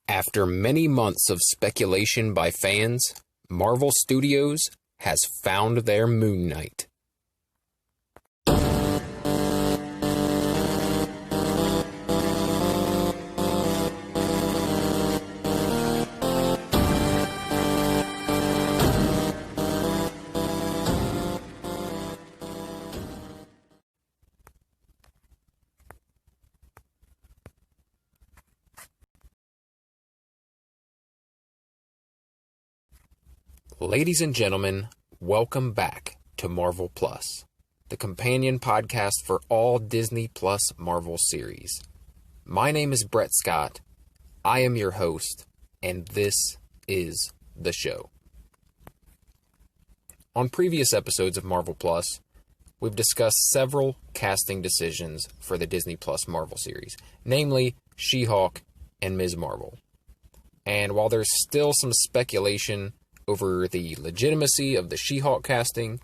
After many months of speculation by fans, Marvel Studios has found their Moon Knight. Ladies and gentlemen, welcome back to Marvel Plus, the companion podcast for all Disney Plus Marvel series. My name is Brett Scott, I am your host, and this is the show. On previous episodes of Marvel Plus, we've discussed several casting decisions for the Disney Plus Marvel series, namely She-Hulk and Ms. Marvel. And while there's still some speculation over the legitimacy of the She-Hulk casting,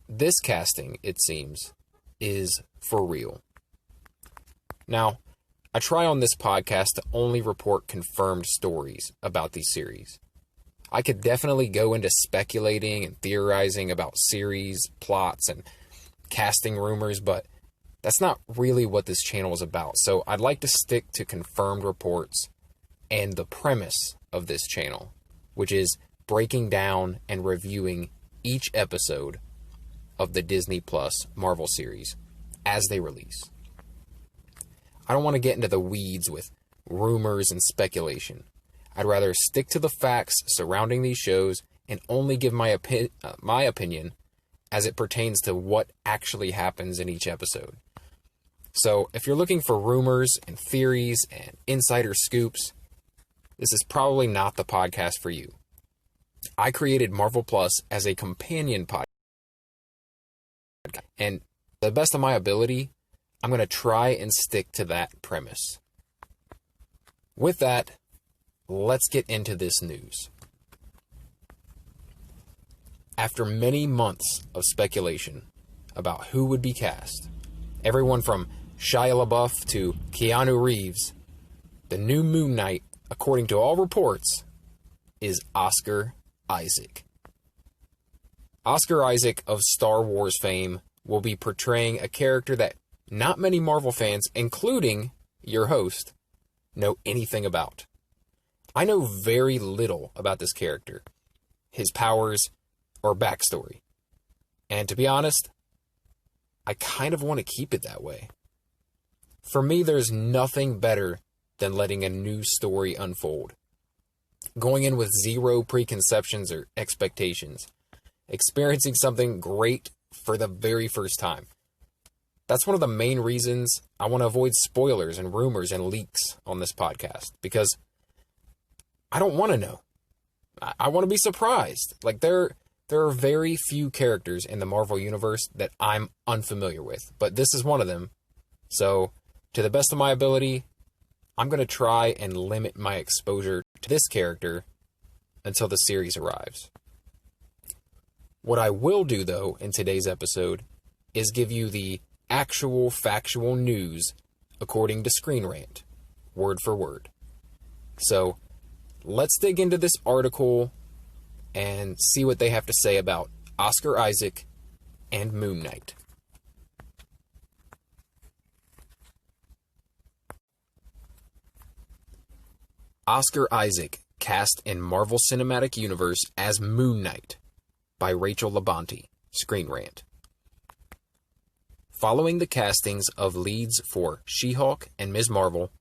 this casting, it seems, is for real. Now, I try on this podcast to only report confirmed stories about these series. I could definitely go into speculating and theorizing about series, plots, and casting rumors, but that's not really what this channel is about. So I'd like to stick to confirmed reports and the premise of this channel, which is breaking down and reviewing each episode of the Disney Plus Marvel series as they release. I don't want to get into the weeds with rumors and speculation. I'd rather stick to the facts surrounding these shows and only give my opinion as it pertains to what actually happens in each episode. So if you're looking for rumors and theories and insider scoops, this is probably not the podcast for you. I created Marvel Plus as a companion podcast, and to the best of my ability, I'm going to try and stick to that premise. With that, let's get into this news. After many months of speculation about who would be cast, everyone from Shia LaBeouf to Keanu Reeves, the new Moon Knight, according to all reports, is Oscar Isaac. Oscar Isaac of Star Wars fame will be portraying a character that not many Marvel fans, including your host, know anything about. I know very little about this character, his powers, or backstory. And to be honest, I kind of want to keep it that way. For me, there's nothing better than letting a new story unfold. Going in with zero preconceptions or expectations. Experiencing something great for the very first time. That's one of the main reasons I want to avoid spoilers and rumors and leaks on this podcast. Because I don't want to know. I want to be surprised. Like, there are very few characters in the Marvel Universe that I'm unfamiliar with. But this is one of them. So, to the best of my ability, I'm going to try and limit my exposure to this character until the series arrives. What I will do, though, in today's episode is give you the actual factual news according to Screen Rant, word for word. So, let's dig into this article and see what they have to say about Oscar Isaac and Moon Knight. Oscar Isaac cast in Marvel Cinematic Universe as Moon Knight by Rachel Labonte, Screen Rant. Following the castings of leads for She-Hulk and Ms. Marvel,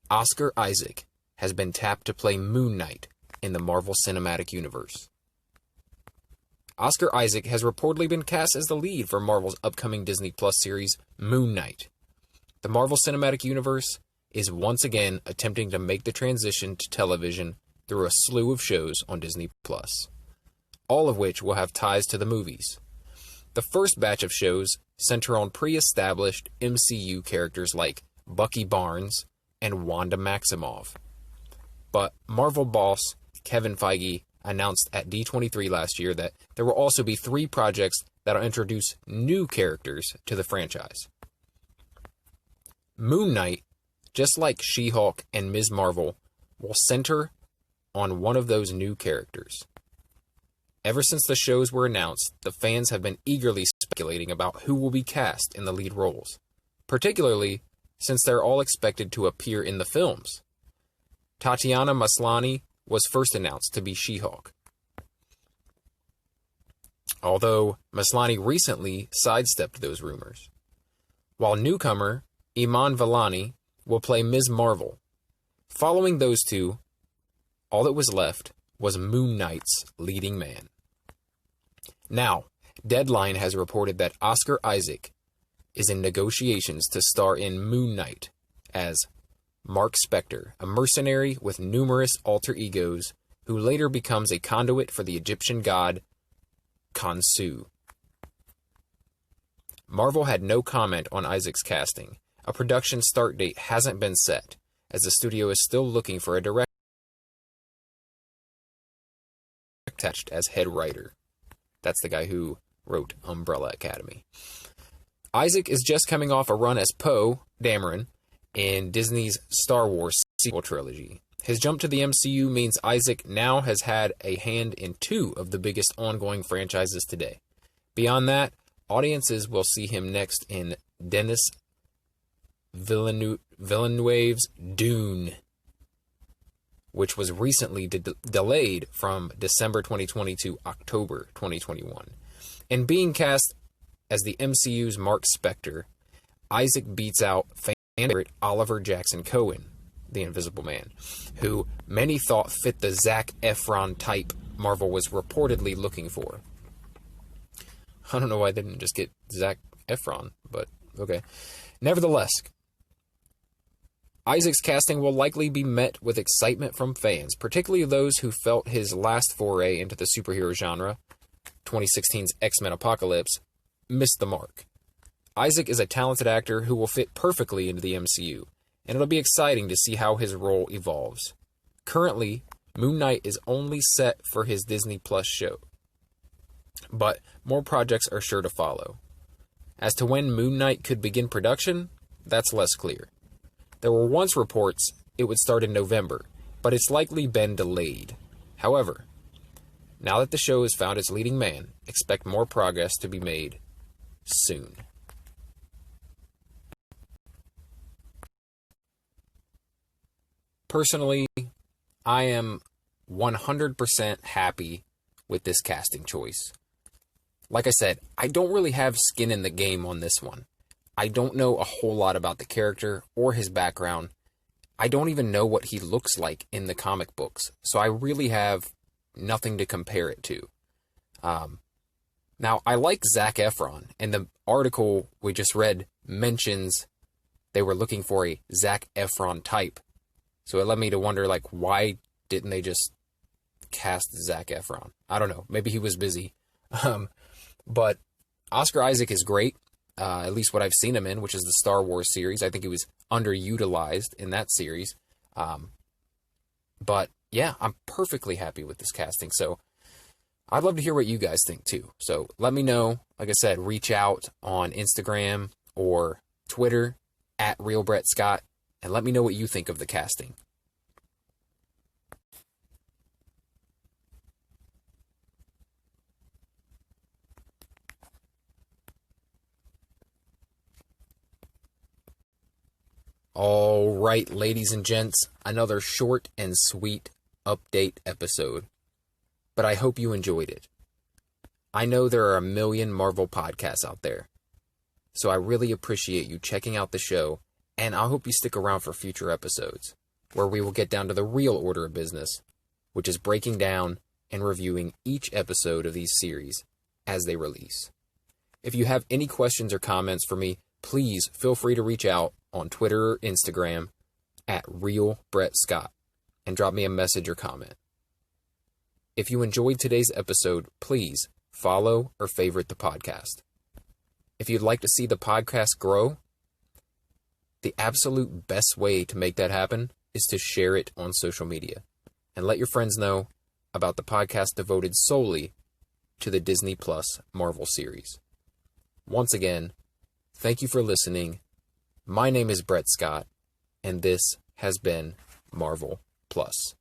Oscar Isaac has been tapped to play Moon Knight in the Marvel Cinematic Universe. Oscar Isaac has reportedly been cast as the lead for Marvel's upcoming Disney Plus series, Moon Knight. The Marvel Cinematic Universe is once again attempting to make the transition to television through a slew of shows on Disney Plus, all of which will have ties to the movies. The first batch of shows center on pre-established MCU characters like Bucky Barnes and Wanda Maximoff. But Marvel boss Kevin Feige announced at D23 last year that there will also be 3 projects that will introduce new characters to the franchise. Moon Knight just like She-Hulk and Ms. Marvel, will center on one of those new characters. Ever since the shows were announced, the fans have been eagerly speculating about who will be cast in the lead roles, particularly since they're all expected to appear in the films. Tatiana Maslany was first announced to be She-Hulk, although Maslany recently sidestepped those rumors. While newcomer Iman Vellani will play Ms. Marvel. Following those two, all that was left was Moon Knight's leading man. Now, Deadline has reported that Oscar Isaac is in negotiations to star in Moon Knight as Mark Spector, a mercenary with numerous alter egos who later becomes a conduit for the Egyptian god Khonsu. Marvel had no comment on Isaac's casting. A production start date hasn't been set, as the studio is still looking for a director attached as head writer. That's the guy who wrote Umbrella Academy. Isaac is just coming off a run as Poe Dameron in Disney's Star Wars sequel trilogy. His jump to the MCU means Isaac now has had a hand in two of the biggest ongoing franchises today. Beyond that, audiences will see him next in Denis Villeneuve's Dune, which was recently delayed from December 2020 to October 2021. And being cast as the MCU's Mark Spector, Isaac beats out fan favorite Oliver Jackson Cohen, the Invisible Man, who many thought fit the Zac Efron type Marvel was reportedly looking for. I don't know why they didn't just get Zac Efron, but okay. Nevertheless, Isaac's casting will likely be met with excitement from fans, particularly those who felt his last foray into the superhero genre, 2016's X-Men Apocalypse, missed the mark. Isaac is a talented actor who will fit perfectly into the MCU, and it'll be exciting to see how his role evolves. Currently, Moon Knight is only set for his Disney Plus show, but more projects are sure to follow. As to when Moon Knight could begin production, that's less clear. There were once reports it would start in November, but it's likely been delayed. However, now that the show has found its leading man, expect more progress to be made soon. Personally, I am 100% happy with this casting choice. Like I said, I don't really have skin in the game on this one. I don't know a whole lot about the character or his background. I don't even know what he looks like in the comic books, so I really have nothing to compare it to. Now, I like Zac Efron, and the article we just read mentions they were looking for a Zac Efron type. So it led me to wonder, like, why didn't they just cast Zac Efron? I don't know. Maybe he was busy. But Oscar Isaac is great, at least what I've seen him in, which is the Star Wars series. I think he was underutilized in that series. But, yeah, I'm perfectly happy with this casting. So I'd love to hear what you guys think, too. So let me know. Like I said, reach out on Instagram or Twitter at RealBrettScott, and let me know what you think of the casting. All right, ladies and gents, another short and sweet update episode. But I hope you enjoyed it. I know there are a million Marvel podcasts out there, so I really appreciate you checking out the show, and I hope you stick around for future episodes, where we will get down to the real order of business, which is breaking down and reviewing each episode of these series as they release. If you have any questions or comments for me, please feel free to reach out on Twitter or Instagram at RealBrettScott and drop me a message or comment. If you enjoyed today's episode, please follow or favorite the podcast. If you'd like to see the podcast grow, the absolute best way to make that happen is to share it on social media and let your friends know about the podcast devoted solely to the Disney Plus Marvel series. Once again, thank you for listening. My name is Brett Scott, and this has been Marvel Plus.